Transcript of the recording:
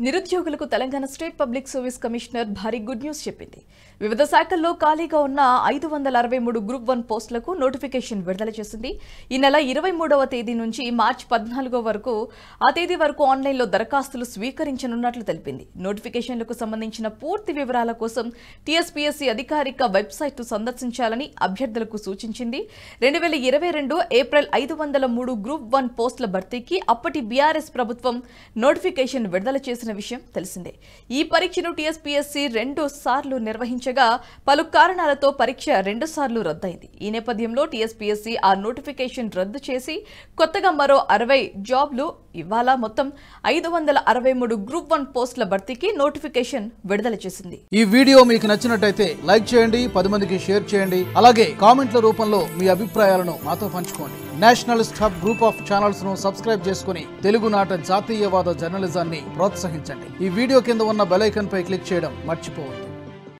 నిరుద్యోగులకు Telangana state public service commissioner భారీ good news చెప్పింది. వివిధ శాఖల్లో ఖాళీగా ఉన్న 563 గ్రూప్ 1 పోస్టులకు నోటిఫికేషన్ విడుదల చేసింది. ఈ నెల 23వ తేదీ నుంచి మార్చి 14వ వరకు ఆ తేదీ వరకు ఆన్లైన్లో దరఖాస్తులు స్వీకరించనున్నట్లు తెలిపింది. నోటిఫికేషన్లకు సంబంధించిన పూర్తి వివరాల కోసం టీఎస్పీఎస్సీ అధికారిక వెబ్సైట్ను సందర్శించాలని అభ్యర్థులకు సూచించింది. 2022 ఏప్రిల్ 503 గ్రూప్ 1 పోస్టుల భర్తీకి అప్పటి బీఆర్ఎస్ ప్రభుత్వం నోటిఫికేషన్ విడుదల చేసిన విషయం తెలిసిందే. ఈ పరీక్షను టీఎస్పీఎస్సీ 2 సార్లు నిర్వహించగా పలు కారణాలతో పరీక్ష 2 సార్లు రద్దయింది. ఈ నేపథ్యంలో టీఎస్పీఎస్సీ ఆ నోటిఫికేషన్ రద్దు చేసి కొత్తగా మరో 60 జాబ్లు ఇవాళ మొత్తం 563 గ్రూప్ 1 పోస్టుల భర్తీకి నోటిఫికేషన్ విడుదల చేసింది. ఈ వీడియో మీకు నచ్చినట్టయితే లైక్ చేయండి, 10 మందికి షేర్ చేయండి. అలాగే కామెంట్ల రూపంలో మీ అభిప్రాయాలను మాతో పంచుకోండి. Nationalist hub group of channels ను సబ్స్క్రైబ్ చేసుకుని తెలుగునాట జాతీయవాద జర్నలిజాన్ని ప్రోత్సహించండి. ఈ వీడియో కింద ఉన్న బెల్ ఐకాన్ పై క్లిక్ చేయడం మర్చిపోవద్దు.